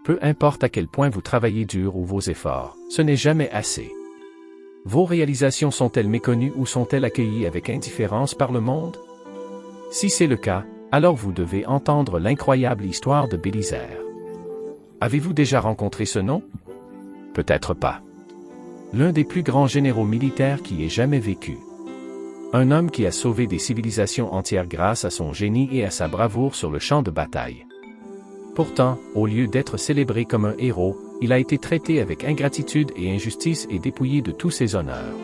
Peu importe à quel point vous travaillez dur ou vos efforts, ce n'est jamais assez. Vos réalisations sont-elles méconnues ou sont-elles accueillies avec indifférence par le monde? Si c'est le cas, alors vous devez entendre l'incroyable histoire de Bélisaire. Avez-vous déjà rencontré ce nom? Peut-être pas. L'un des plus grands généraux militaires qui ait jamais vécu. Un homme qui a sauvé des civilisations entières grâce à son génie et à sa bravoure sur le champ de bataille. Pourtant, au lieu d'être célébré comme un héros, il a été traité avec ingratitude et injustice et dépouillé de tous ses honneurs.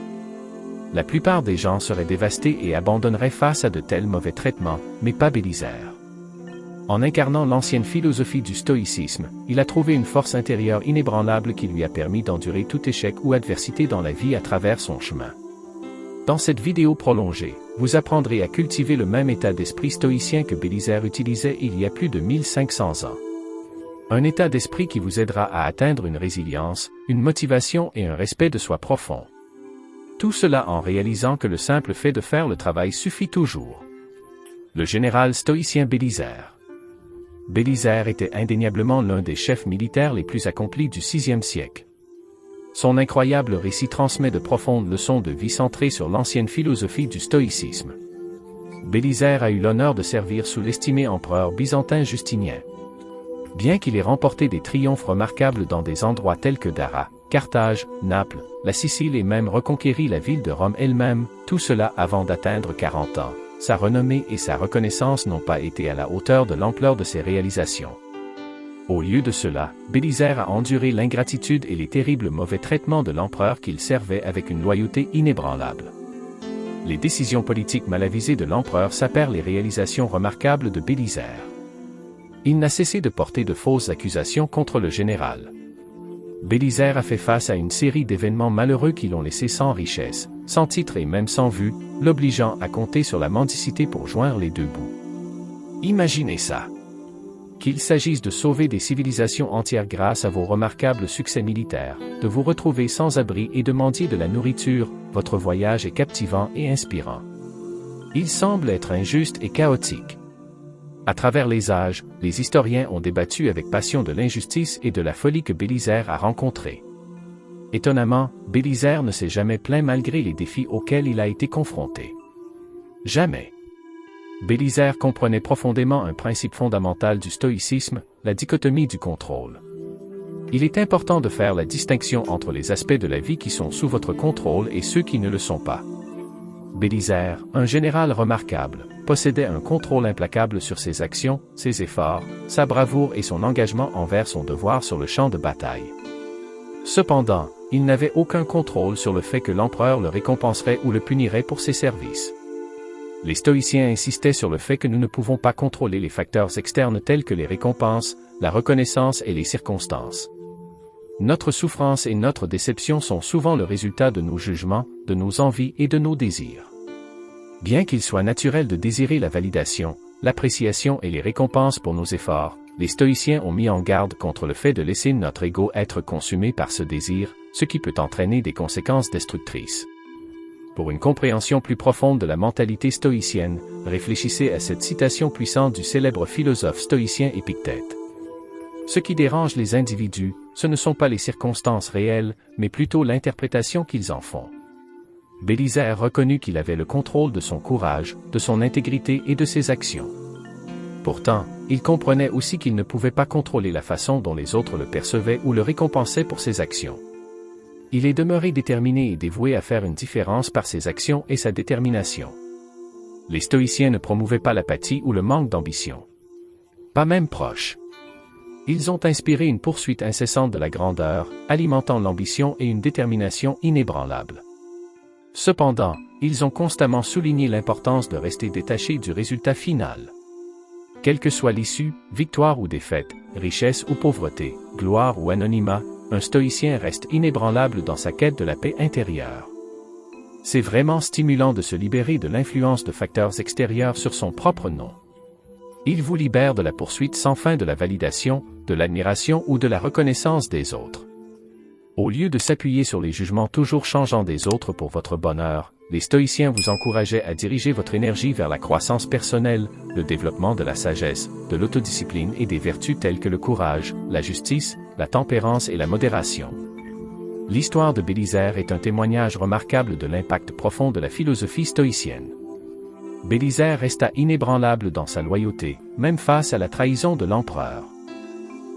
La plupart des gens seraient dévastés et abandonneraient face à de tels mauvais traitements, mais pas Bélisaire. En incarnant l'ancienne philosophie du stoïcisme, il a trouvé une force intérieure inébranlable qui lui a permis d'endurer tout échec ou adversité dans la vie à travers son chemin. Dans cette vidéo prolongée, vous apprendrez à cultiver le même état d'esprit stoïcien que Bélisaire utilisait il y a plus de 1500 ans. Un état d'esprit qui vous aidera à atteindre une résilience, une motivation et un respect de soi profond. Tout cela en réalisant que le simple fait de faire le travail suffit toujours. Le général stoïcien Bélisaire. Bélisaire était indéniablement l'un des chefs militaires les plus accomplis du VIe siècle. Son incroyable récit transmet de profondes leçons de vie centrées sur l'ancienne philosophie du stoïcisme. Bélisaire a eu l'honneur de servir sous l'estimé empereur byzantin Justinien. Bien qu'il ait remporté des triomphes remarquables dans des endroits tels que Dara, Carthage, Naples, la Sicile et même reconquéri la ville de Rome elle-même, tout cela avant d'atteindre 40 ans. Sa renommée et sa reconnaissance n'ont pas été à la hauteur de l'ampleur de ses réalisations. Au lieu de cela, Bélisaire a enduré l'ingratitude et les terribles mauvais traitements de l'empereur qu'il servait avec une loyauté inébranlable. Les décisions politiques mal avisées de l'empereur sapèrent les réalisations remarquables de Bélisaire. Il n'a cessé de porter de fausses accusations contre le général. Bélisaire a fait face à une série d'événements malheureux qui l'ont laissé sans richesse, sans titre et même sans vue, l'obligeant à compter sur la mendicité pour joindre les deux bouts. Imaginez ça! Qu'il s'agisse de sauver des civilisations entières grâce à vos remarquables succès militaires, de vous retrouver sans abri et de mendier de la nourriture, votre voyage est captivant et inspirant. Il semble être injuste et chaotique. À travers les âges, les historiens ont débattu avec passion de l'injustice et de la folie que Bélisaire a rencontrée. Étonnamment, Bélisaire ne s'est jamais plaint malgré les défis auxquels il a été confronté. Jamais. Bélisaire comprenait profondément un principe fondamental du stoïcisme, la dichotomie du contrôle. Il est important de faire la distinction entre les aspects de la vie qui sont sous votre contrôle et ceux qui ne le sont pas. Bélisaire, un général remarquable, possédait un contrôle implacable sur ses actions, ses efforts, sa bravoure et son engagement envers son devoir sur le champ de bataille. Cependant, il n'avait aucun contrôle sur le fait que l'empereur le récompenserait ou le punirait pour ses services. Les stoïciens insistaient sur le fait que nous ne pouvons pas contrôler les facteurs externes tels que les récompenses, la reconnaissance et les circonstances. Notre souffrance et notre déception sont souvent le résultat de nos jugements, de nos envies et de nos désirs. Bien qu'il soit naturel de désirer la validation, l'appréciation et les récompenses pour nos efforts, les stoïciens ont mis en garde contre le fait de laisser notre ego être consumé par ce désir, ce qui peut entraîner des conséquences destructrices. Pour une compréhension plus profonde de la mentalité stoïcienne, réfléchissez à cette citation puissante du célèbre philosophe stoïcien Épictète. Ce qui dérange les individus, ce ne sont pas les circonstances réelles, mais plutôt l'interprétation qu'ils en font. Bélisaire reconnut qu'il avait le contrôle de son courage, de son intégrité et de ses actions. Pourtant, il comprenait aussi qu'il ne pouvait pas contrôler la façon dont les autres le percevaient ou le récompensaient pour ses actions. Il est demeuré déterminé et dévoué à faire une différence par ses actions et sa détermination. Les stoïciens ne promouvaient pas l'apathie ou le manque d'ambition. Pas même proche. Ils ont inspiré une poursuite incessante de la grandeur, alimentant l'ambition et une détermination inébranlable. Cependant, ils ont constamment souligné l'importance de rester détachés du résultat final. Quelle que soit l'issue, victoire ou défaite, richesse ou pauvreté, gloire ou anonymat, un stoïcien reste inébranlable dans sa quête de la paix intérieure. C'est vraiment stimulant de se libérer de l'influence de facteurs extérieurs sur son propre nom. Il vous libère de la poursuite sans fin de la validation, de l'admiration ou de la reconnaissance des autres. Au lieu de s'appuyer sur les jugements toujours changeants des autres pour votre bonheur, les stoïciens vous encourageaient à diriger votre énergie vers la croissance personnelle, le développement de la sagesse, de l'autodiscipline et des vertus telles que le courage, la justice, la tempérance et la modération. L'histoire de Bélisaire est un témoignage remarquable de l'impact profond de la philosophie stoïcienne. Bélisaire resta inébranlable dans sa loyauté, même face à la trahison de l'empereur.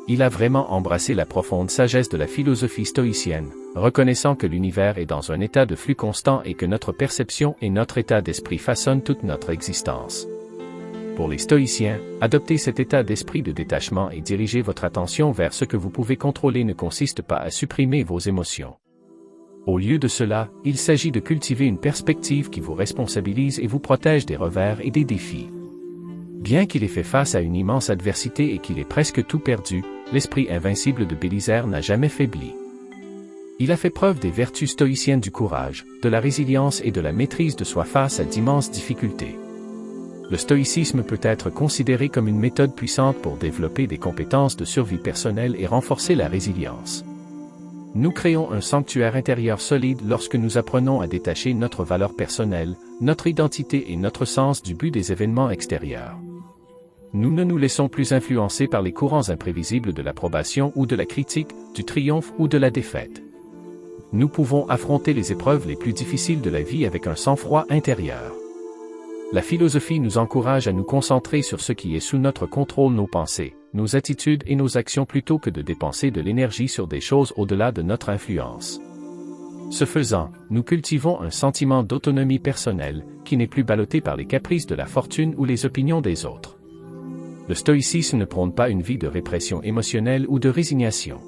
Il a vraiment embrassé la profonde sagesse de la philosophie stoïcienne, reconnaissant que l'univers est dans un état de flux constant et que notre perception et notre état d'esprit façonnent toute notre existence. Pour les stoïciens, adopter cet état d'esprit de détachement et diriger votre attention vers ce que vous pouvez contrôler ne consiste pas à supprimer vos émotions. Au lieu de cela, il s'agit de cultiver une perspective qui vous responsabilise et vous protège des revers et des défis. Bien qu'il ait fait face à une immense adversité et qu'il ait presque tout perdu, l'esprit invincible de Bélisaire n'a jamais faibli. Il a fait preuve des vertus stoïciennes du courage, de la résilience et de la maîtrise de soi face à d'immenses difficultés. Le stoïcisme peut être considéré comme une méthode puissante pour développer des compétences de survie personnelle et renforcer la résilience. Nous créons un sanctuaire intérieur solide lorsque nous apprenons à détacher notre valeur personnelle, notre identité et notre sens du but des événements extérieurs. Nous ne nous laissons plus influencer par les courants imprévisibles de l'approbation ou de la critique, du triomphe ou de la défaite. Nous pouvons affronter les épreuves les plus difficiles de la vie avec un sang-froid intérieur. La philosophie nous encourage à nous concentrer sur ce qui est sous notre contrôle, nos pensées, nos attitudes et nos actions plutôt que de dépenser de l'énergie sur des choses au-delà de notre influence. Ce faisant, nous cultivons un sentiment d'autonomie personnelle, qui n'est plus ballotté par les caprices de la fortune ou les opinions des autres. Le stoïcisme ne prône pas une vie de répression émotionnelle ou de résignation.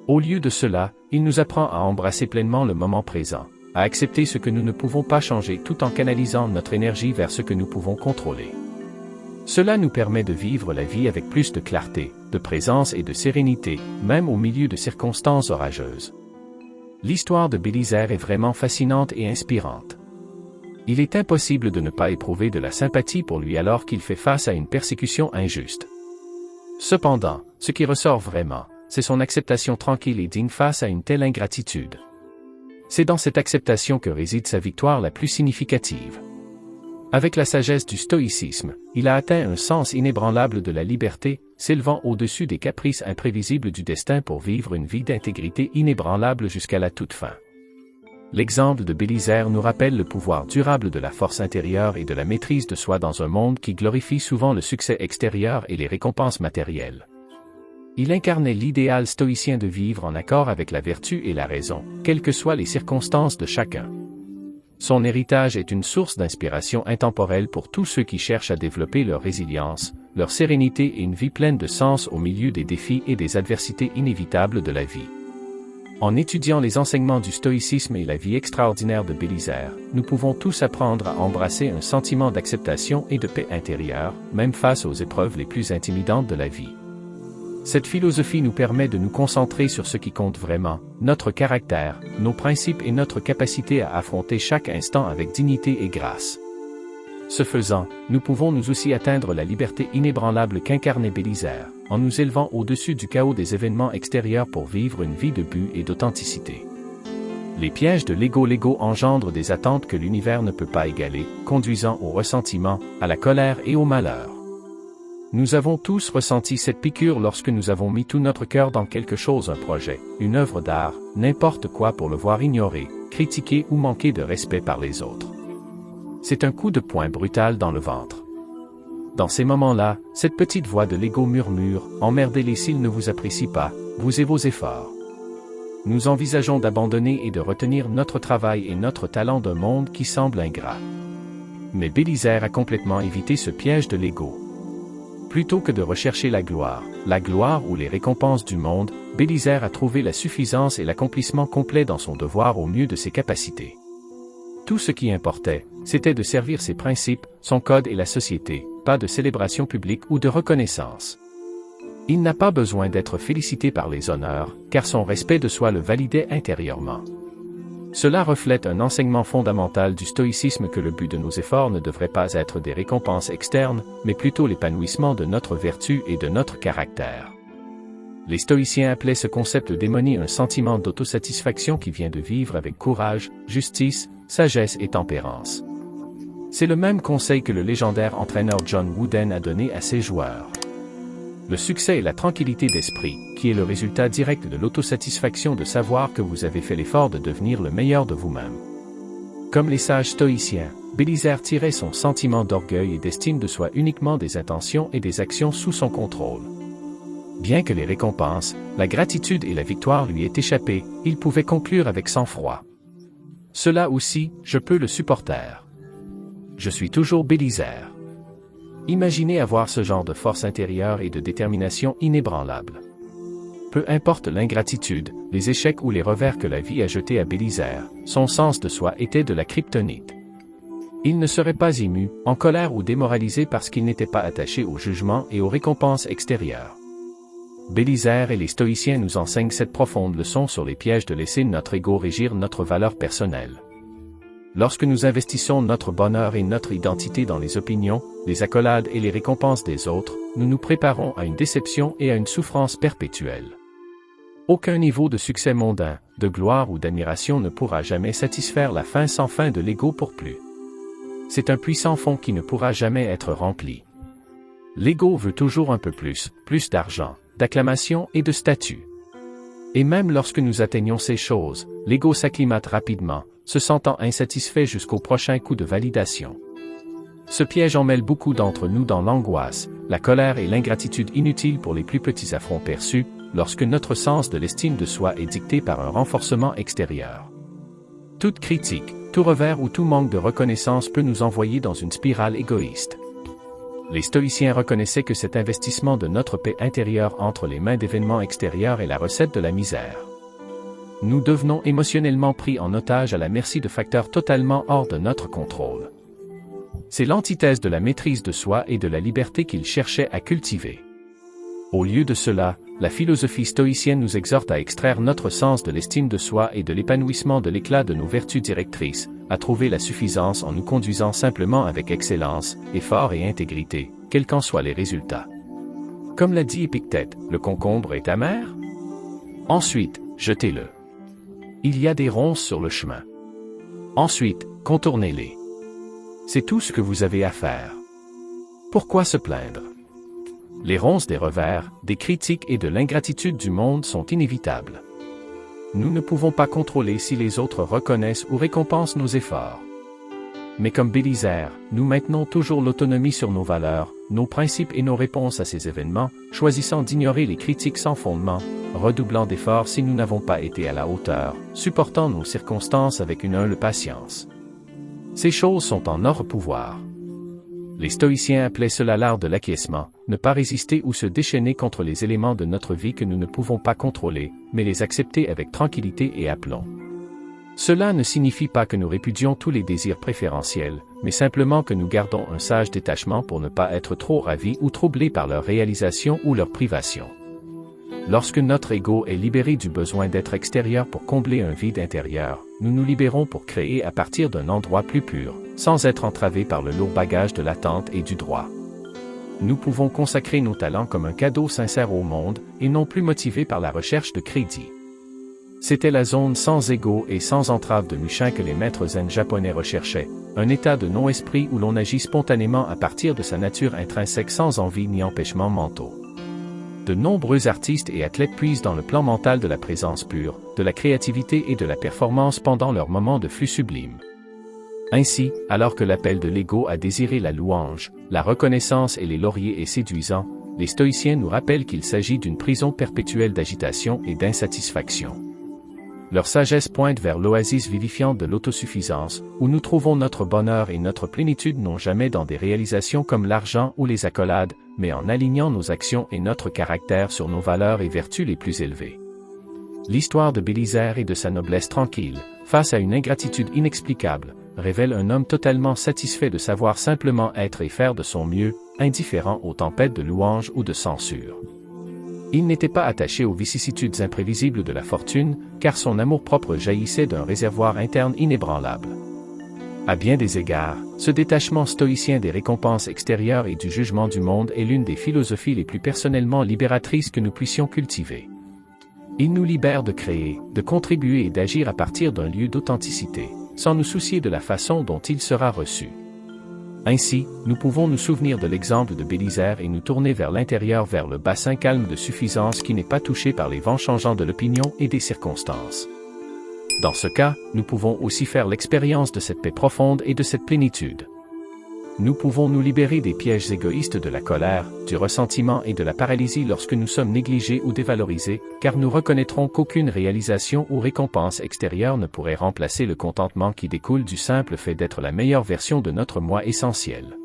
Au lieu de cela, il nous apprend à embrasser pleinement le moment présent, à accepter ce que nous ne pouvons pas changer tout en canalisant notre énergie vers ce que nous pouvons contrôler. Cela nous permet de vivre la vie avec plus de clarté, de présence et de sérénité, même au milieu de circonstances orageuses. L'histoire de Bélisaire est vraiment fascinante et inspirante. Il est impossible de ne pas éprouver de la sympathie pour lui alors qu'il fait face à une persécution injuste. Cependant, ce qui ressort vraiment, c'est son acceptation tranquille et digne face à une telle ingratitude. C'est dans cette acceptation que réside sa victoire la plus significative. Avec la sagesse du stoïcisme, il a atteint un sens inébranlable de la liberté, s'élevant au-dessus des caprices imprévisibles du destin pour vivre une vie d'intégrité inébranlable jusqu'à la toute fin. L'exemple de Bélisaire nous rappelle le pouvoir durable de la force intérieure et de la maîtrise de soi dans un monde qui glorifie souvent le succès extérieur et les récompenses matérielles. Il incarnait l'idéal stoïcien de vivre en accord avec la vertu et la raison, quelles que soient les circonstances de chacun. Son héritage est une source d'inspiration intemporelle pour tous ceux qui cherchent à développer leur résilience, leur sérénité et une vie pleine de sens au milieu des défis et des adversités inévitables de la vie. En étudiant les enseignements du stoïcisme et la vie extraordinaire de Bélisaire, nous pouvons tous apprendre à embrasser un sentiment d'acceptation et de paix intérieure, même face aux épreuves les plus intimidantes de la vie. Cette philosophie nous permet de nous concentrer sur ce qui compte vraiment, notre caractère, nos principes et notre capacité à affronter chaque instant avec dignité et grâce. Ce faisant, nous pouvons nous aussi atteindre la liberté inébranlable qu'incarnait Bélisaire, en nous élevant au-dessus du chaos des événements extérieurs pour vivre une vie de but et d'authenticité. Les pièges de l'ego engendrent des attentes que l'univers ne peut pas égaler, conduisant au ressentiment, à la colère et au malheur. Nous avons tous ressenti cette piqûre lorsque nous avons mis tout notre cœur dans quelque chose, un projet, une œuvre d'art, n'importe quoi pour le voir ignoré, critiqué ou manqué de respect par les autres. C'est un coup de poing brutal dans le ventre. Dans ces moments-là, cette petite voix de l'ego murmure, emmerdez-les s'ils ne vous apprécient pas, vous et vos efforts. Nous envisageons d'abandonner et de retenir notre travail et notre talent d'un monde qui semble ingrat. Mais Bélisaire a complètement évité ce piège de l'ego. Plutôt que de rechercher la gloire ou les récompenses du monde, Bélisaire a trouvé la suffisance et l'accomplissement complet dans son devoir au mieux de ses capacités. Tout ce qui importait, c'était de servir ses principes, son code et la société, pas de célébration publique ou de reconnaissance. Il n'a pas besoin d'être félicité par les honneurs, car son respect de soi le validait intérieurement. Cela reflète un enseignement fondamental du stoïcisme que le but de nos efforts ne devrait pas être des récompenses externes, mais plutôt l'épanouissement de notre vertu et de notre caractère. Les stoïciens appelaient ce concept d'hémonie un sentiment d'autosatisfaction qui vient de vivre avec courage, justice, sagesse et tempérance. C'est le même conseil que le légendaire entraîneur John Wooden a donné à ses joueurs. Le succès est la tranquillité d'esprit, qui est le résultat direct de l'autosatisfaction de savoir que vous avez fait l'effort de devenir le meilleur de vous-même. Comme les sages stoïciens, Bélisaire tirait son sentiment d'orgueil et d'estime de soi uniquement des intentions et des actions sous son contrôle. Bien que les récompenses, la gratitude et la victoire lui aient échappé, il pouvait conclure avec sang-froid. Cela aussi, je peux le supporter. Je suis toujours Bélisaire. Imaginez avoir ce genre de force intérieure et de détermination inébranlable. Peu importe l'ingratitude, les échecs ou les revers que la vie a jetés à Bélisaire, son sens de soi était de la kryptonite. Il ne serait pas ému, en colère ou démoralisé parce qu'il n'était pas attaché au jugement et aux récompenses extérieures. Bélisaire et les stoïciens nous enseignent cette profonde leçon sur les pièges de laisser notre ego régir notre valeur personnelle. Lorsque nous investissons notre bonheur et notre identité dans les opinions, les accolades et les récompenses des autres, nous nous préparons à une déception et à une souffrance perpétuelle. Aucun niveau de succès mondain, de gloire ou d'admiration ne pourra jamais satisfaire la faim sans fin de l'ego pour plus. C'est un puits sans fond qui ne pourra jamais être rempli. L'ego veut toujours un peu plus d'argent, d'acclamation et de statut. Et même lorsque nous atteignons ces choses, l'ego s'acclimate rapidement, se sentant insatisfait jusqu'au prochain coup de validation. Ce piège emmêle beaucoup d'entre nous dans l'angoisse, la colère et l'ingratitude inutiles pour les plus petits affronts perçus, lorsque notre sens de l'estime de soi est dicté par un renforcement extérieur. Toute critique, tout revers ou tout manque de reconnaissance peut nous envoyer dans une spirale égoïste. Les stoïciens reconnaissaient que cet investissement de notre paix intérieure entre les mains d'événements extérieurs est la recette de la misère. Nous devenons émotionnellement pris en otage à la merci de facteurs totalement hors de notre contrôle. C'est l'antithèse de la maîtrise de soi et de la liberté qu'il cherchait à cultiver. Au lieu de cela, la philosophie stoïcienne nous exhorte à extraire notre sens de l'estime de soi et de l'épanouissement de l'éclat de nos vertus directrices, à trouver la suffisance en nous conduisant simplement avec excellence, effort et intégrité, quels qu'en soient les résultats. Comme l'a dit Épictète, le concombre est amer? Ensuite, jetez-le. Il y a des ronces sur le chemin. Ensuite, contournez-les. C'est tout ce que vous avez à faire. Pourquoi se plaindre? Les ronces des revers, des critiques et de l'ingratitude du monde sont inévitables. Nous ne pouvons pas contrôler si les autres reconnaissent ou récompensent nos efforts. Mais comme Bélisaire, nous maintenons toujours l'autonomie sur nos valeurs, nos principes et nos réponses à ces événements, choisissant d'ignorer les critiques sans fondement, redoublant d'efforts si nous n'avons pas été à la hauteur, supportant nos circonstances avec une humble patience. Ces choses sont en notre pouvoir. Les stoïciens appelaient cela l'art de l'acquiescement, ne pas résister ou se déchaîner contre les éléments de notre vie que nous ne pouvons pas contrôler, mais les accepter avec tranquillité et aplomb. Cela ne signifie pas que nous répudions tous les désirs préférentiels, mais simplement que nous gardons un sage détachement pour ne pas être trop ravis ou troublés par leur réalisation ou leur privation. Lorsque notre ego est libéré du besoin d'être extérieur pour combler un vide intérieur, nous nous libérons pour créer à partir d'un endroit plus pur, sans être entravés par le lourd bagage de l'attente et du droit. Nous pouvons consacrer nos talents comme un cadeau sincère au monde, et non plus motivés par la recherche de crédit. C'était la zone sans ego et sans entrave de Mushin que les maîtres zen japonais recherchaient, un état de non-esprit où l'on agit spontanément à partir de sa nature intrinsèque sans envie ni empêchements mentaux. De nombreux artistes et athlètes puisent dans le plan mental de la présence pure, de la créativité et de la performance pendant leurs moments de flux sublime. Ainsi, alors que l'appel de l'ego à désirer la louange, la reconnaissance et les lauriers est séduisant, les stoïciens nous rappellent qu'il s'agit d'une prison perpétuelle d'agitation et d'insatisfaction. Leur sagesse pointe vers l'oasis vivifiante de l'autosuffisance, où nous trouvons notre bonheur et notre plénitude non jamais dans des réalisations comme l'argent ou les accolades, mais en alignant nos actions et notre caractère sur nos valeurs et vertus les plus élevées. L'histoire de Bélisaire et de sa noblesse tranquille, face à une ingratitude inexplicable, révèle un homme totalement satisfait de savoir simplement être et faire de son mieux, indifférent aux tempêtes de louange ou de censure. Il n'était pas attaché aux vicissitudes imprévisibles de la fortune, car son amour-propre jaillissait d'un réservoir interne inébranlable. À bien des égards, ce détachement stoïcien des récompenses extérieures et du jugement du monde est l'une des philosophies les plus personnellement libératrices que nous puissions cultiver. Il nous libère de créer, de contribuer et d'agir à partir d'un lieu d'authenticité, sans nous soucier de la façon dont il sera reçu. Ainsi, nous pouvons nous souvenir de l'exemple de Bélisaire et nous tourner vers l'intérieur, vers le bassin calme de suffisance qui n'est pas touché par les vents changeants de l'opinion et des circonstances. Dans ce cas, nous pouvons aussi faire l'expérience de cette paix profonde et de cette plénitude. Nous pouvons nous libérer des pièges égoïstes de la colère, du ressentiment et de la paralysie lorsque nous sommes négligés ou dévalorisés, car nous reconnaîtrons qu'aucune réalisation ou récompense extérieure ne pourrait remplacer le contentement qui découle du simple fait d'être la meilleure version de notre moi essentiel.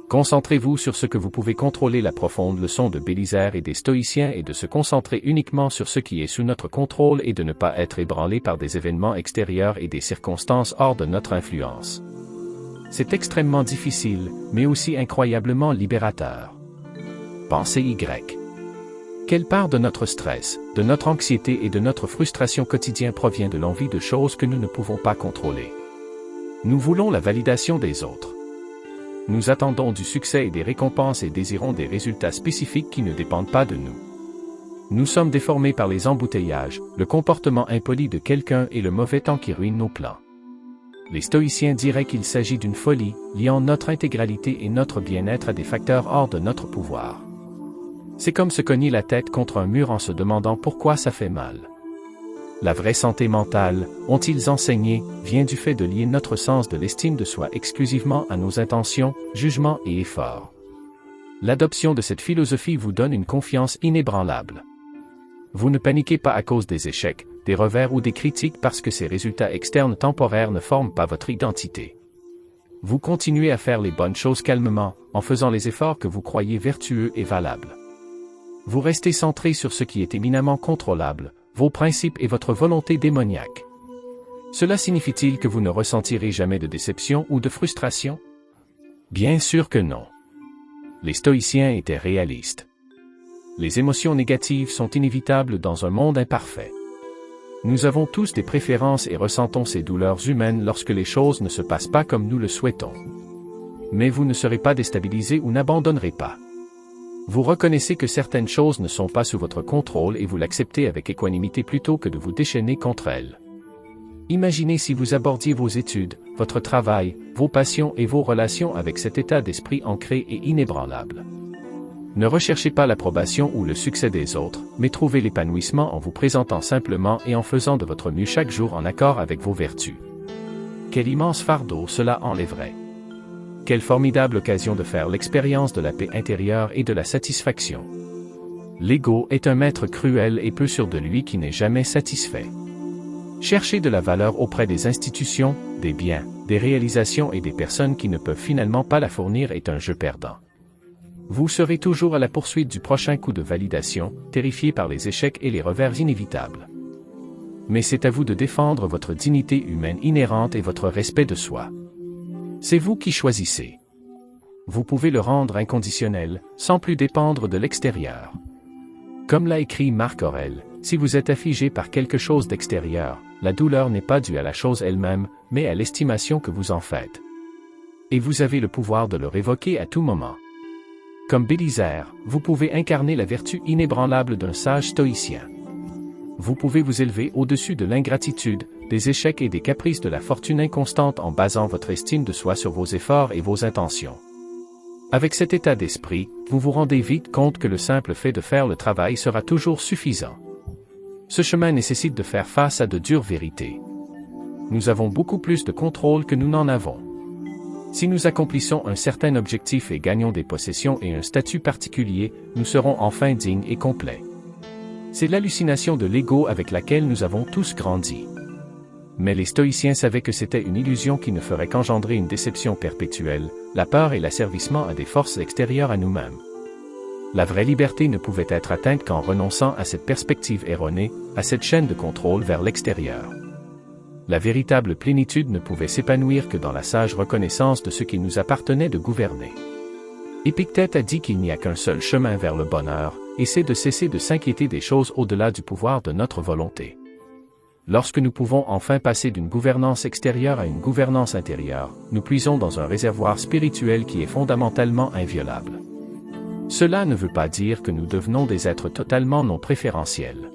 Concentrez-vous sur ce que vous pouvez contrôler. La profonde leçon de Bélisaire et des stoïciens est de se concentrer uniquement sur ce qui est sous notre contrôle et de ne pas être ébranlé par des événements extérieurs et des circonstances hors de notre influence. C'est extrêmement difficile, mais aussi incroyablement libérateur. Pensée Y. Quelle part de notre stress, de notre anxiété et de notre frustration quotidienne provient de l'envie de choses que nous ne pouvons pas contrôler? Nous voulons la validation des autres. Nous attendons du succès et des récompenses et désirons des résultats spécifiques qui ne dépendent pas de nous. Nous sommes déformés par les embouteillages, le comportement impoli de quelqu'un et le mauvais temps qui ruine nos plans. Les stoïciens diraient qu'il s'agit d'une folie, liant notre intégralité et notre bien-être à des facteurs hors de notre pouvoir. C'est comme se cogner la tête contre un mur en se demandant pourquoi ça fait mal. La vraie santé mentale, ont-ils enseigné, vient du fait de lier notre sens de l'estime de soi exclusivement à nos intentions, jugements et efforts. L'adoption de cette philosophie vous donne une confiance inébranlable. Vous ne paniquez pas à cause des échecs, des revers ou des critiques parce que ces résultats externes temporaires ne forment pas votre identité. Vous continuez à faire les bonnes choses calmement, en faisant les efforts que vous croyez vertueux et valables. Vous restez centré sur ce qui est éminemment contrôlable, vos principes et votre volonté démoniaque. Cela signifie-t-il que vous ne ressentirez jamais de déception ou de frustration? Bien sûr que non. Les stoïciens étaient réalistes. Les émotions négatives sont inévitables dans un monde imparfait. Nous avons tous des préférences et ressentons ces douleurs humaines lorsque les choses ne se passent pas comme nous le souhaitons. Mais vous ne serez pas déstabilisé ou n'abandonnerez pas. Vous reconnaissez que certaines choses ne sont pas sous votre contrôle et vous l'acceptez avec équanimité plutôt que de vous déchaîner contre elles. Imaginez si vous abordiez vos études, votre travail, vos passions et vos relations avec cet état d'esprit ancré et inébranlable. Ne recherchez pas l'approbation ou le succès des autres, mais trouvez l'épanouissement en vous présentant simplement et en faisant de votre mieux chaque jour en accord avec vos vertus. Quel immense fardeau cela enlèverait! Quelle formidable occasion de faire l'expérience de la paix intérieure et de la satisfaction. L'ego est un maître cruel et peu sûr de lui qui n'est jamais satisfait. Chercher de la valeur auprès des institutions, des biens, des réalisations et des personnes qui ne peuvent finalement pas la fournir est un jeu perdant. Vous serez toujours à la poursuite du prochain coup de validation, terrifié par les échecs et les revers inévitables. Mais c'est à vous de défendre votre dignité humaine inhérente et votre respect de soi. C'est vous qui choisissez. Vous pouvez le rendre inconditionnel, sans plus dépendre de l'extérieur. Comme l'a écrit Marc Aurèle, si vous êtes affligé par quelque chose d'extérieur, la douleur n'est pas due à la chose elle-même, mais à l'estimation que vous en faites. Et vous avez le pouvoir de le révoquer à tout moment. Comme Bélisaire, vous pouvez incarner la vertu inébranlable d'un sage stoïcien. Vous pouvez vous élever au-dessus de l'ingratitude, des échecs et des caprices de la fortune inconstante en basant votre estime de soi sur vos efforts et vos intentions. Avec cet état d'esprit, vous vous rendez vite compte que le simple fait de faire le travail sera toujours suffisant. Ce chemin nécessite de faire face à de dures vérités. Nous avons beaucoup plus de contrôle que nous n'en avons. Si nous accomplissons un certain objectif et gagnons des possessions et un statut particulier, nous serons enfin dignes et complets. C'est l'hallucination de l'ego avec laquelle nous avons tous grandi. Mais les stoïciens savaient que c'était une illusion qui ne ferait qu'engendrer une déception perpétuelle, la peur et l'asservissement à des forces extérieures à nous-mêmes. La vraie liberté ne pouvait être atteinte qu'en renonçant à cette perspective erronée, à cette chaîne de contrôle vers l'extérieur. La véritable plénitude ne pouvait s'épanouir que dans la sage reconnaissance de ce qu'il nous appartenait de gouverner. Épictète a dit qu'il n'y a qu'un seul chemin vers le bonheur, et c'est de cesser de s'inquiéter des choses au-delà du pouvoir de notre volonté. Lorsque nous pouvons enfin passer d'une gouvernance extérieure à une gouvernance intérieure, nous puisons dans un réservoir spirituel qui est fondamentalement inviolable. Cela ne veut pas dire que nous devenons des êtres totalement non préférentiels.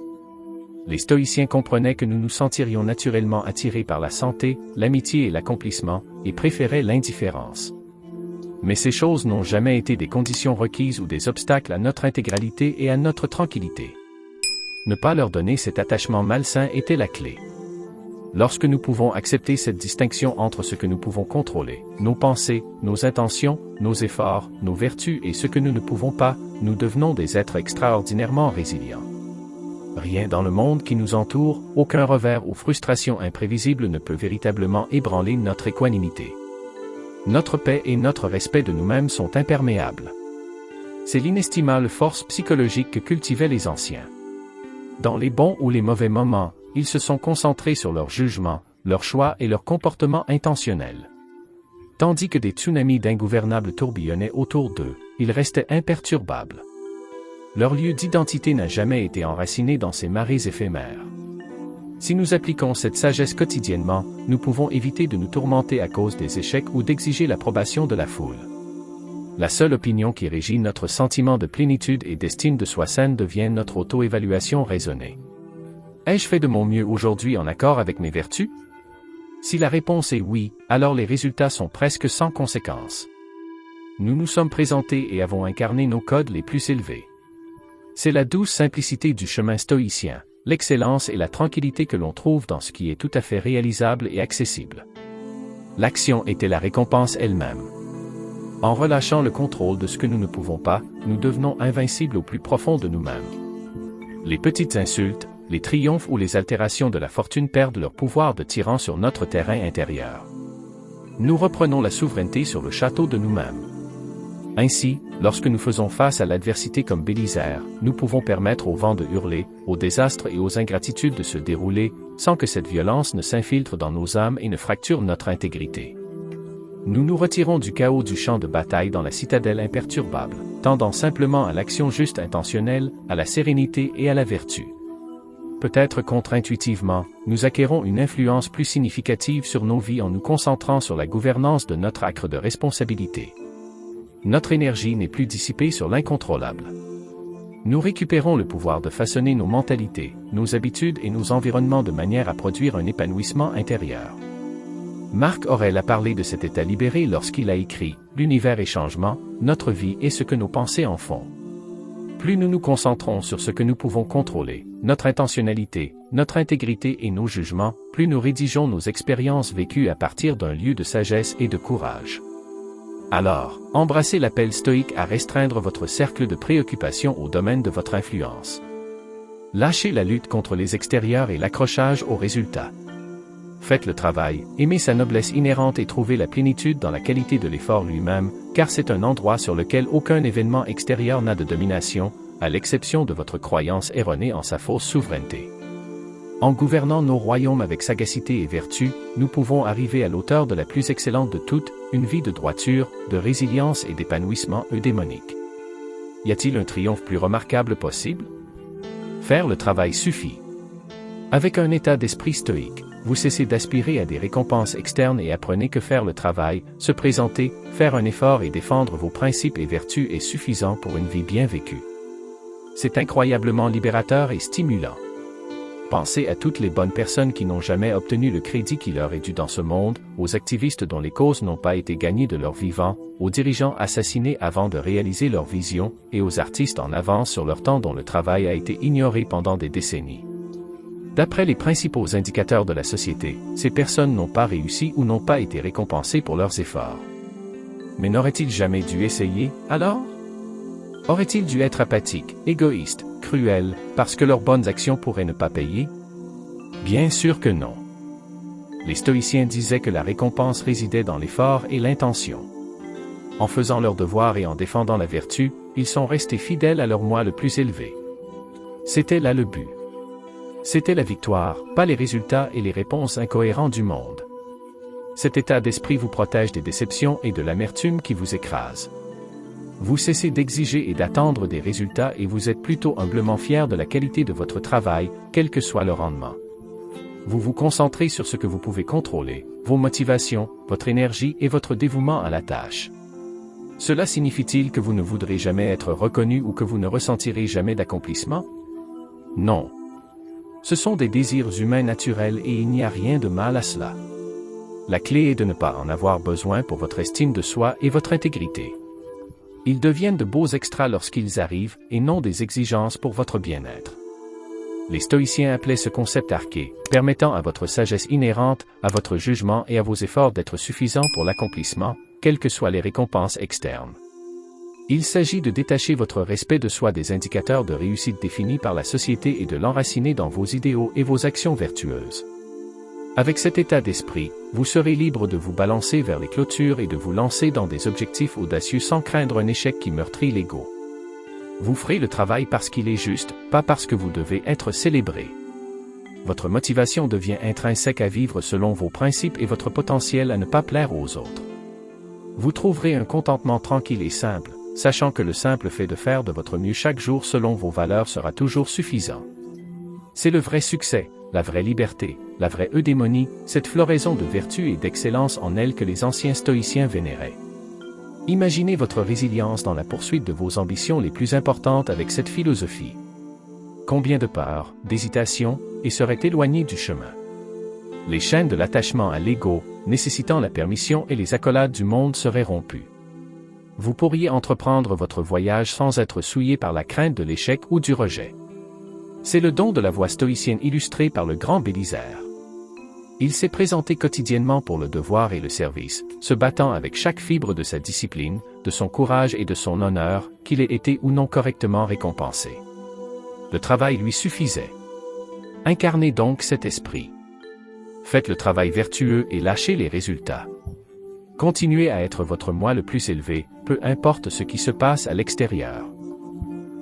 Les stoïciens comprenaient que nous nous sentirions naturellement attirés par la santé, l'amitié et l'accomplissement, et préféraient l'indifférence. Mais ces choses n'ont jamais été des conditions requises ou des obstacles à notre intégralité et à notre tranquillité. Ne pas leur donner cet attachement malsain était la clé. Lorsque nous pouvons accepter cette distinction entre ce que nous pouvons contrôler, nos pensées, nos intentions, nos efforts, nos vertus et ce que nous ne pouvons pas, nous devenons des êtres extraordinairement résilients. Rien dans le monde qui nous entoure, aucun revers ou frustration imprévisible ne peut véritablement ébranler notre équanimité. Notre paix et notre respect de nous-mêmes sont imperméables. C'est l'inestimable force psychologique que cultivaient les anciens. Dans les bons ou les mauvais moments, ils se sont concentrés sur leur jugement, leurs choix et leur comportement intentionnel. Tandis que des tsunamis d'ingouvernables tourbillonnaient autour d'eux, ils restaient imperturbables. Leur lieu d'identité n'a jamais été enraciné dans ces marées éphémères. Si nous appliquons cette sagesse quotidiennement, nous pouvons éviter de nous tourmenter à cause des échecs ou d'exiger l'approbation de la foule. La seule opinion qui régit notre sentiment de plénitude et d'estime de soi saine devient notre auto-évaluation raisonnée. Ai-je fait de mon mieux aujourd'hui en accord avec mes vertus? Si la réponse est oui, alors les résultats sont presque sans conséquence. Nous nous sommes présentés et avons incarné nos codes les plus élevés. C'est la douce simplicité du chemin stoïcien, l'excellence et la tranquillité que l'on trouve dans ce qui est tout à fait réalisable et accessible. L'action était la récompense elle-même. En relâchant le contrôle de ce que nous ne pouvons pas, nous devenons invincibles au plus profond de nous-mêmes. Les petites insultes, les triomphes ou les altérations de la fortune perdent leur pouvoir de tyran sur notre terrain intérieur. Nous reprenons la souveraineté sur le château de nous-mêmes. Ainsi, lorsque nous faisons face à l'adversité comme Bélisaire, nous pouvons permettre au vent de hurler, aux désastres et aux ingratitudes de se dérouler, sans que cette violence ne s'infiltre dans nos âmes et ne fracture notre intégrité. Nous nous retirons du chaos du champ de bataille dans la citadelle imperturbable, tendant simplement à l'action juste intentionnelle, à la sérénité et à la vertu. Peut-être contre-intuitivement, nous acquérons une influence plus significative sur nos vies en nous concentrant sur la gouvernance de notre acre de responsabilité. Notre énergie n'est plus dissipée sur l'incontrôlable. Nous récupérons le pouvoir de façonner nos mentalités, nos habitudes et nos environnements de manière à produire un épanouissement intérieur. Marc Aurèle a parlé de cet état libéré lorsqu'il a écrit « L'univers est changement, notre vie est ce que nos pensées en font ». Plus nous nous concentrons sur ce que nous pouvons contrôler, notre intentionnalité, notre intégrité et nos jugements, plus nous rédigeons nos expériences vécues à partir d'un lieu de sagesse et de courage. Alors, embrassez l'appel stoïque à restreindre votre cercle de préoccupation au domaine de votre influence. Lâchez la lutte contre les extérieurs et l'accrochage aux résultats. Faites le travail, aimez sa noblesse inhérente et trouvez la plénitude dans la qualité de l'effort lui-même, car c'est un endroit sur lequel aucun événement extérieur n'a de domination, à l'exception de votre croyance erronée en sa fausse souveraineté. En gouvernant nos royaumes avec sagacité et vertu, nous pouvons arriver à l'auteur de la plus excellente de toutes, une vie de droiture, de résilience et d'épanouissement eudémonique. Y a-t-il un triomphe plus remarquable possible? Faire le travail suffit. Avec un état d'esprit stoïque, vous cessez d'aspirer à des récompenses externes et apprenez que faire le travail, se présenter, faire un effort et défendre vos principes et vertus est suffisant pour une vie bien vécue. C'est incroyablement libérateur et stimulant. Pensez à toutes les bonnes personnes qui n'ont jamais obtenu le crédit qui leur est dû dans ce monde, aux activistes dont les causes n'ont pas été gagnées de leur vivant, aux dirigeants assassinés avant de réaliser leur vision, et aux artistes en avance sur leur temps dont le travail a été ignoré pendant des décennies. D'après les principaux indicateurs de la société, ces personnes n'ont pas réussi ou n'ont pas été récompensées pour leurs efforts. Mais n'auraient-ils jamais dû essayer, alors? Auraient-ils dû être apathiques, égoïstes, cruels, parce que leurs bonnes actions pourraient ne pas payer? Bien sûr que non. Les stoïciens disaient que la récompense résidait dans l'effort et l'intention. En faisant leur devoir et en défendant la vertu, ils sont restés fidèles à leur moi le plus élevé. C'était là le but. C'était la victoire, pas les résultats et les réponses incohérents du monde. Cet état d'esprit vous protège des déceptions et de l'amertume qui vous écrasent. Vous cessez d'exiger et d'attendre des résultats et vous êtes plutôt humblement fier de la qualité de votre travail, quel que soit le rendement. Vous vous concentrez sur ce que vous pouvez contrôler, vos motivations, votre énergie et votre dévouement à la tâche. Cela signifie-t-il que vous ne voudrez jamais être reconnu ou que vous ne ressentirez jamais d'accomplissement? Non. Ce sont des désirs humains naturels et il n'y a rien de mal à cela. La clé est de ne pas en avoir besoin pour votre estime de soi et votre intégrité. Ils deviennent de beaux extras lorsqu'ils arrivent et non des exigences pour votre bien-être. Les stoïciens appelaient ce concept arché, permettant à votre sagesse inhérente, à votre jugement et à vos efforts d'être suffisants pour l'accomplissement, quelles que soient les récompenses externes. Il s'agit de détacher votre respect de soi des indicateurs de réussite définis par la société et de l'enraciner dans vos idéaux et vos actions vertueuses. Avec cet état d'esprit, vous serez libre de vous balancer vers les clôtures et de vous lancer dans des objectifs audacieux sans craindre un échec qui meurtrit l'ego. Vous ferez le travail parce qu'il est juste, pas parce que vous devez être célébré. Votre motivation devient intrinsèque à vivre selon vos principes et votre potentiel à ne pas plaire aux autres. Vous trouverez un contentement tranquille et simple, sachant que le simple fait de faire de votre mieux chaque jour selon vos valeurs sera toujours suffisant. C'est le vrai succès, la vraie liberté, la vraie eudémonie, cette floraison de vertu et d'excellence en elle que les anciens stoïciens vénéraient. Imaginez votre résilience dans la poursuite de vos ambitions les plus importantes avec cette philosophie. Combien de peurs, d'hésitations, et seraient éloignées du chemin. Les chaînes de l'attachement à l'ego, nécessitant la permission et les accolades du monde seraient rompues. Vous pourriez entreprendre votre voyage sans être souillé par la crainte de l'échec ou du rejet. C'est le don de la voie stoïcienne illustré par le grand Bélisaire. Il s'est présenté quotidiennement pour le devoir et le service, se battant avec chaque fibre de sa discipline, de son courage et de son honneur, qu'il ait été ou non correctement récompensé. Le travail lui suffisait. Incarnez donc cet esprit. Faites le travail vertueux et lâchez les résultats. Continuez à être votre moi le plus élevé, peu importe ce qui se passe à l'extérieur.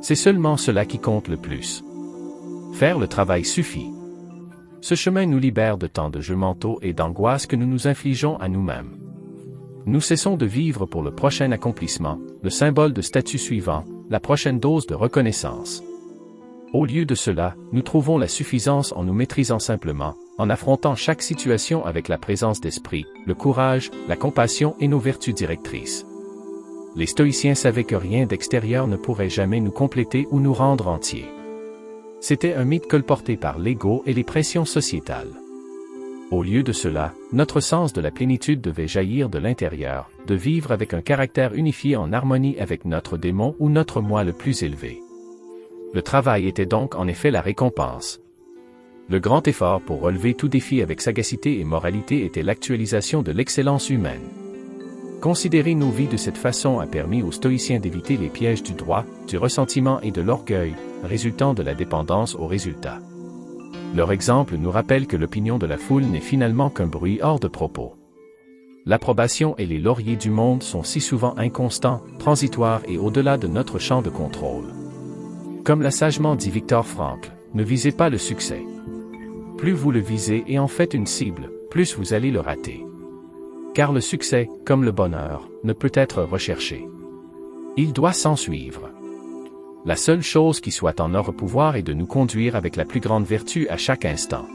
C'est seulement cela qui compte le plus. Faire le travail suffit. Ce chemin nous libère de tant de jeux mentaux et d'angoisses que nous nous infligeons à nous-mêmes. Nous cessons de vivre pour le prochain accomplissement, le symbole de statut suivant, la prochaine dose de reconnaissance. Au lieu de cela, nous trouvons la suffisance en nous maîtrisant simplement, en affrontant chaque situation avec la présence d'esprit, le courage, la compassion et nos vertus directrices. Les stoïciens savaient que rien d'extérieur ne pourrait jamais nous compléter ou nous rendre entiers. C'était un mythe colporté par l'ego et les pressions sociétales. Au lieu de cela, notre sens de la plénitude devait jaillir de l'intérieur, de vivre avec un caractère unifié en harmonie avec notre démon ou notre moi le plus élevé. Le travail était donc en effet la récompense. Le grand effort pour relever tout défi avec sagacité et moralité était l'actualisation de l'excellence humaine. Considérer nos vies de cette façon a permis aux stoïciens d'éviter les pièges du droit, du ressentiment et de l'orgueil, résultant de la dépendance aux résultats. Leur exemple nous rappelle que l'opinion de la foule n'est finalement qu'un bruit hors de propos. L'approbation et les lauriers du monde sont si souvent inconstants, transitoires et au-delà de notre champ de contrôle. Comme l'a sagement dit Viktor Frankl, ne visez pas le succès. Plus vous le visez et en faites une cible, plus vous allez le rater. Car le succès, comme le bonheur, ne peut être recherché. Il doit s'ensuivre. La seule chose qui soit en notre pouvoir est de nous conduire avec la plus grande vertu à chaque instant.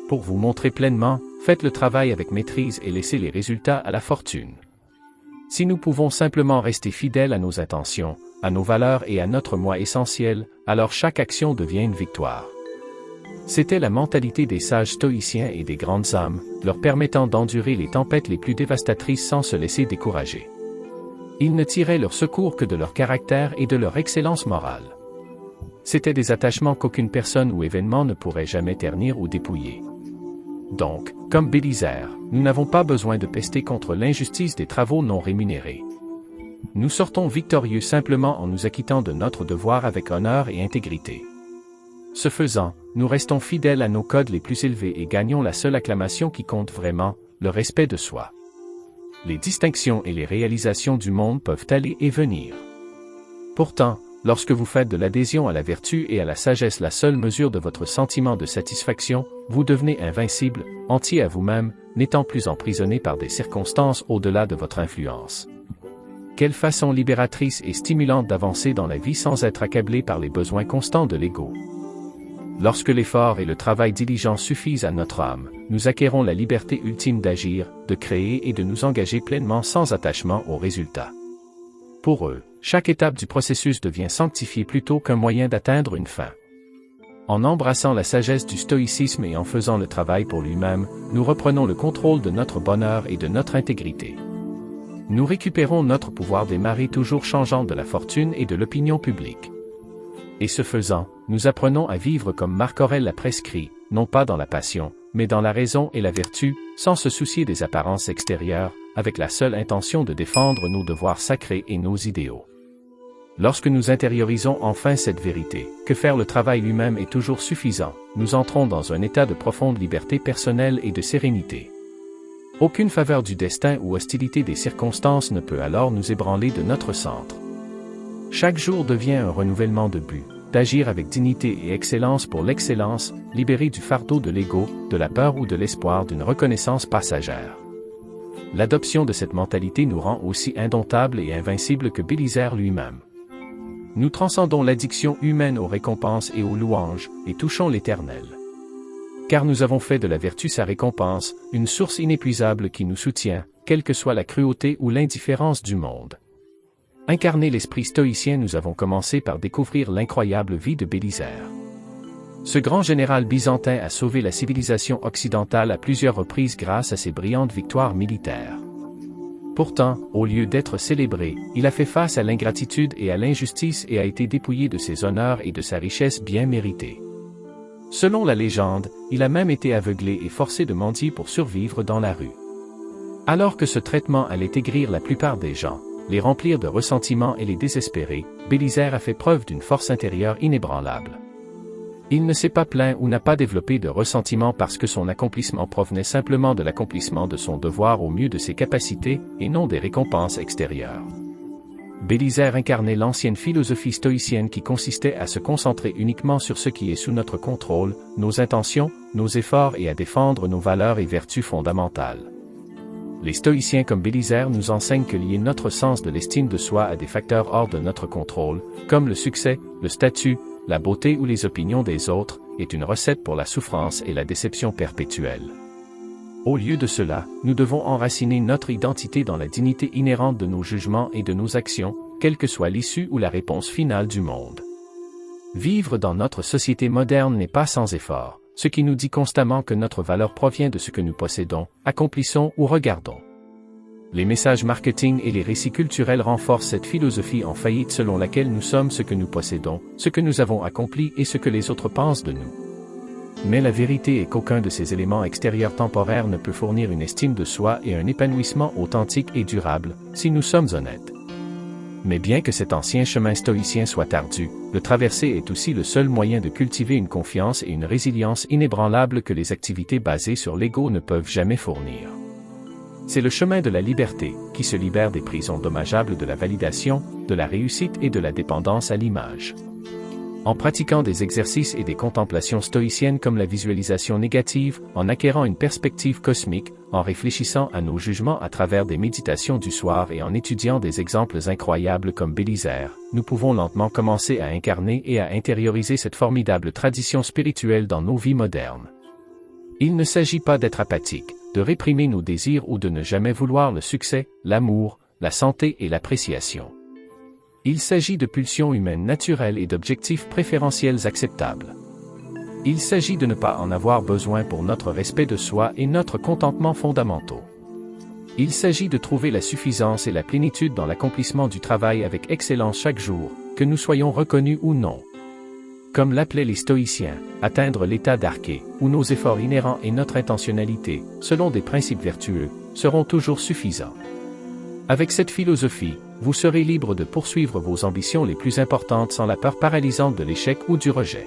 Pour vous montrer pleinement, faites le travail avec maîtrise et laissez les résultats à la fortune. Si nous pouvons simplement rester fidèles à nos intentions, à nos valeurs et à notre moi essentiel, alors chaque action devient une victoire. C'était la mentalité des sages stoïciens et des grandes âmes, leur permettant d'endurer les tempêtes les plus dévastatrices sans se laisser décourager. Ils ne tiraient leur secours que de leur caractère et de leur excellence morale. C'étaient des attachements qu'aucune personne ou événement ne pourrait jamais ternir ou dépouiller. Donc, comme Bélisaire, nous n'avons pas besoin de pester contre l'injustice des travaux non rémunérés. Nous sortons victorieux simplement en nous acquittant de notre devoir avec honneur et intégrité. Ce faisant, nous restons fidèles à nos codes les plus élevés et gagnons la seule acclamation qui compte vraiment, le respect de soi. Les distinctions et les réalisations du monde peuvent aller et venir. Pourtant, lorsque vous faites de l'adhésion à la vertu et à la sagesse la seule mesure de votre sentiment de satisfaction, vous devenez invincible, entier à vous-même, n'étant plus emprisonné par des circonstances au-delà de votre influence. Quelle façon libératrice et stimulante d'avancer dans la vie sans être accablé par les besoins constants de l'ego. Lorsque l'effort et le travail diligent suffisent à notre âme, nous acquérons la liberté ultime d'agir, de créer et de nous engager pleinement sans attachement aux résultats. Pour eux, chaque étape du processus devient sanctifiée plutôt qu'un moyen d'atteindre une fin. En embrassant la sagesse du stoïcisme et en faisant le travail pour lui-même, nous reprenons le contrôle de notre bonheur et de notre intégrité. Nous récupérons notre pouvoir des marées toujours changeantes de la fortune et de l'opinion publique. Et ce faisant, nous apprenons à vivre comme Marc Aurèle l'a prescrit, non pas dans la passion, mais dans la raison et la vertu, sans se soucier des apparences extérieures, avec la seule intention de défendre nos devoirs sacrés et nos idéaux. Lorsque nous intériorisons enfin cette vérité, que faire le travail lui-même est toujours suffisant, nous entrons dans un état de profonde liberté personnelle et de sérénité. Aucune faveur du destin ou hostilité des circonstances ne peut alors nous ébranler de notre centre. Chaque jour devient un renouvellement de but, d'agir avec dignité et excellence pour l'excellence, libéré du fardeau de l'ego, de la peur ou de l'espoir d'une reconnaissance passagère. L'adoption de cette mentalité nous rend aussi indomptables et invincibles que Bélisaire lui-même. Nous transcendons l'addiction humaine aux récompenses et aux louanges, et touchons l'Éternel. Car nous avons fait de la vertu sa récompense, une source inépuisable qui nous soutient, quelle que soit la cruauté ou l'indifférence du monde. Incarner l'esprit stoïcien, nous avons commencé par découvrir l'incroyable vie de Bélisaire. Ce grand général byzantin a sauvé la civilisation occidentale à plusieurs reprises grâce à ses brillantes victoires militaires. Pourtant, au lieu d'être célébré, il a fait face à l'ingratitude et à l'injustice et a été dépouillé de ses honneurs et de sa richesse bien méritée. Selon la légende, il a même été aveuglé et forcé de mendier pour survivre dans la rue. Alors que ce traitement allait aigrir la plupart des gens, les remplir de ressentiment et les désespérer, Bélisaire a fait preuve d'une force intérieure inébranlable. Il ne s'est pas plaint ou n'a pas développé de ressentiment parce que son accomplissement provenait simplement de l'accomplissement de son devoir au mieux de ses capacités, et non des récompenses extérieures. Bélisaire incarnait l'ancienne philosophie stoïcienne qui consistait à se concentrer uniquement sur ce qui est sous notre contrôle, nos intentions, nos efforts et à défendre nos valeurs et vertus fondamentales. Les stoïciens comme Bélisaire nous enseignent que lier notre sens de l'estime de soi à des facteurs hors de notre contrôle, comme le succès, le statut, la beauté ou les opinions des autres, est une recette pour la souffrance et la déception perpétuelle. Au lieu de cela, nous devons enraciner notre identité dans la dignité inhérente de nos jugements et de nos actions, quelle que soit l'issue ou la réponse finale du monde. Vivre dans notre société moderne n'est pas sans effort, ce qui nous dit constamment que notre valeur provient de ce que nous possédons, accomplissons ou regardons. Les messages marketing et les récits culturels renforcent cette philosophie en faillite selon laquelle nous sommes ce que nous possédons, ce que nous avons accompli et ce que les autres pensent de nous. Mais la vérité est qu'aucun de ces éléments extérieurs temporaires ne peut fournir une estime de soi et un épanouissement authentique et durable, si nous sommes honnêtes. Mais bien que cet ancien chemin stoïcien soit ardu, le traverser est aussi le seul moyen de cultiver une confiance et une résilience inébranlables que les activités basées sur l'ego ne peuvent jamais fournir. C'est le chemin de la liberté, qui se libère des prisons dommageables de la validation, de la réussite et de la dépendance à l'image. En pratiquant des exercices et des contemplations stoïciennes comme la visualisation négative, en acquérant une perspective cosmique, en réfléchissant à nos jugements à travers des méditations du soir et en étudiant des exemples incroyables comme Bélisaire, nous pouvons lentement commencer à incarner et à intérioriser cette formidable tradition spirituelle dans nos vies modernes. Il ne s'agit pas d'être apathique, de réprimer nos désirs ou de ne jamais vouloir le succès, l'amour, la santé et l'appréciation. Il s'agit de pulsions humaines naturelles et d'objectifs préférentiels acceptables. Il s'agit de ne pas en avoir besoin pour notre respect de soi et notre contentement fondamentaux. Il s'agit de trouver la suffisance et la plénitude dans l'accomplissement du travail avec excellence chaque jour, que nous soyons reconnus ou non. Comme l'appelaient les stoïciens, atteindre l'état d'arché, où nos efforts inhérents et notre intentionnalité, selon des principes vertueux, seront toujours suffisants. Avec cette philosophie, vous serez libre de poursuivre vos ambitions les plus importantes sans la peur paralysante de l'échec ou du rejet.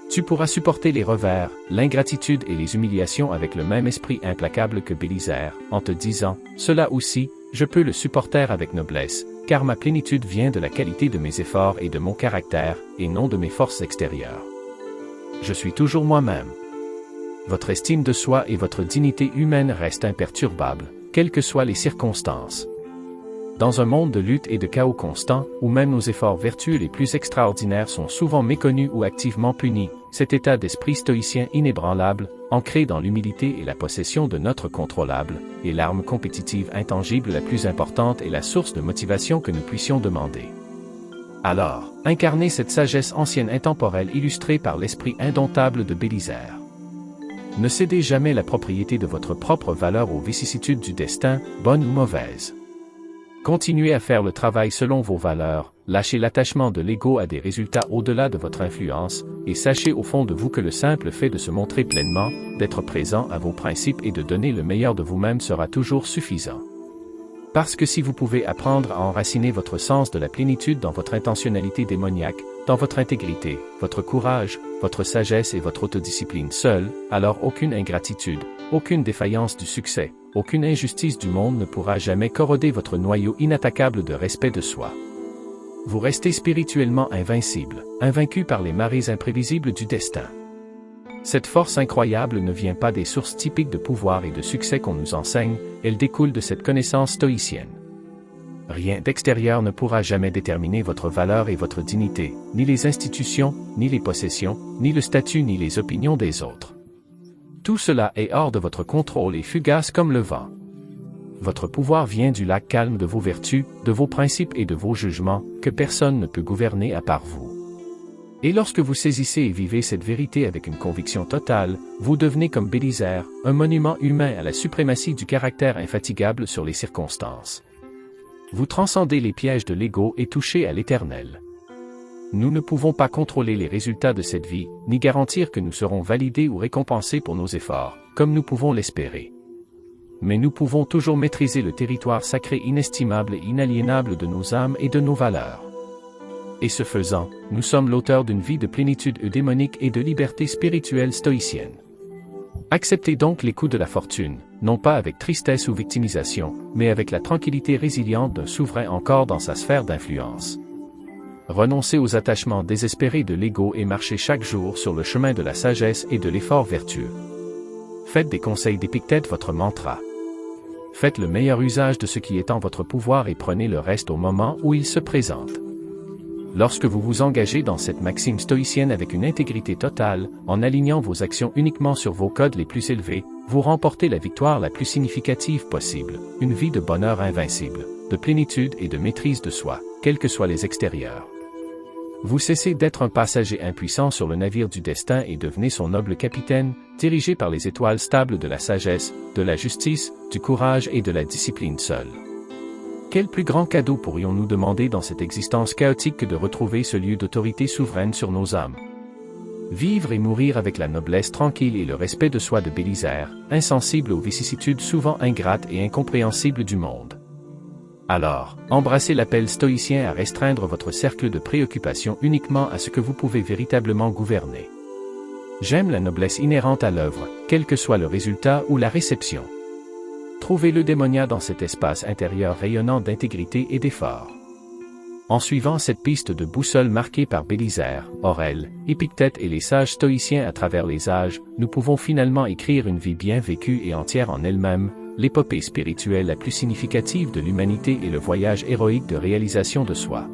Tu pourras supporter les revers, l'ingratitude et les humiliations avec le même esprit implacable que Bélisaire, en te disant, cela aussi, je peux le supporter avec noblesse, car ma plénitude vient de la qualité de mes efforts et de mon caractère, et non de mes forces extérieures. Je suis toujours moi-même. Votre estime de soi et votre dignité humaine restent imperturbables, quelles que soient les circonstances. Dans un monde de lutte et de chaos constant, où même nos efforts vertueux les plus extraordinaires sont souvent méconnus ou activement punis, cet état d'esprit stoïcien inébranlable, ancré dans l'humilité et la possession de notre contrôlable, est l'arme compétitive intangible la plus importante et la source de motivation que nous puissions demander. Alors, incarnez cette sagesse ancienne intemporelle illustrée par l'esprit indomptable de Bélisaire. Ne cédez jamais la propriété de votre propre valeur aux vicissitudes du destin, bonnes ou mauvaises. Continuez à faire le travail selon vos valeurs, lâchez l'attachement de l'ego à des résultats au-delà de votre influence, et sachez au fond de vous que le simple fait de se montrer pleinement, d'être présent à vos principes et de donner le meilleur de vous-même sera toujours suffisant. Parce que si vous pouvez apprendre à enraciner votre sens de la plénitude dans votre intentionnalité démoniaque, dans votre intégrité, votre courage, votre sagesse et votre autodiscipline seule, alors aucune ingratitude, aucune défaillance du succès, aucune injustice du monde ne pourra jamais corroder votre noyau inattaquable de respect de soi. Vous restez spirituellement invincible, invaincu par les marées imprévisibles du destin. Cette force incroyable ne vient pas des sources typiques de pouvoir et de succès qu'on nous enseigne, elle découle de cette connaissance stoïcienne. Rien d'extérieur ne pourra jamais déterminer votre valeur et votre dignité, ni les institutions, ni les possessions, ni le statut ni les opinions des autres. Tout cela est hors de votre contrôle et fugace comme le vent. Votre pouvoir vient du lac calme de vos vertus, de vos principes et de vos jugements, que personne ne peut gouverner à part vous. Et lorsque vous saisissez et vivez cette vérité avec une conviction totale, vous devenez comme Bélisaire, un monument humain à la suprématie du caractère infatigable sur les circonstances. Vous transcendez les pièges de l'ego et touchez à l'éternel. Nous ne pouvons pas contrôler les résultats de cette vie, ni garantir que nous serons validés ou récompensés pour nos efforts, comme nous pouvons l'espérer. Mais nous pouvons toujours maîtriser le territoire sacré inestimable et inaliénable de nos âmes et de nos valeurs. Et ce faisant, nous sommes l'auteur d'une vie de plénitude eudémonique et de liberté spirituelle stoïcienne. Acceptez donc les coups de la fortune, non pas avec tristesse ou victimisation, mais avec la tranquillité résiliente d'un souverain encore dans sa sphère d'influence. Renoncez aux attachements désespérés de l'ego et marchez chaque jour sur le chemin de la sagesse et de l'effort vertueux. Faites des conseils d'Épictète votre mantra. Faites le meilleur usage de ce qui est en votre pouvoir et prenez le reste au moment où il se présente. Lorsque vous vous engagez dans cette maxime stoïcienne avec une intégrité totale, en alignant vos actions uniquement sur vos codes les plus élevés, vous remportez la victoire la plus significative possible, une vie de bonheur invincible, de plénitude et de maîtrise de soi, quels que soient les extérieurs. Vous cessez d'être un passager impuissant sur le navire du destin et devenez son noble capitaine, dirigé par les étoiles stables de la sagesse, de la justice, du courage et de la discipline seule. Quel plus grand cadeau pourrions-nous demander dans cette existence chaotique que de retrouver ce lieu d'autorité souveraine sur nos âmes? Vivre et mourir avec la noblesse tranquille et le respect de soi de Bélisaire, insensible aux vicissitudes souvent ingrates et incompréhensibles du monde. Alors, embrassez l'appel stoïcien à restreindre votre cercle de préoccupation uniquement à ce que vous pouvez véritablement gouverner. J'aime la noblesse inhérente à l'œuvre, quel que soit le résultat ou la réception. Trouvez le démonia dans cet espace intérieur rayonnant d'intégrité et d'effort. En suivant cette piste de boussole marquée par Bélisaire, Aurèle, Épictète et les sages stoïciens à travers les âges, nous pouvons finalement écrire une vie bien vécue et entière en elle-même, l'épopée spirituelle la plus significative de l'humanité et le voyage héroïque de réalisation de soi.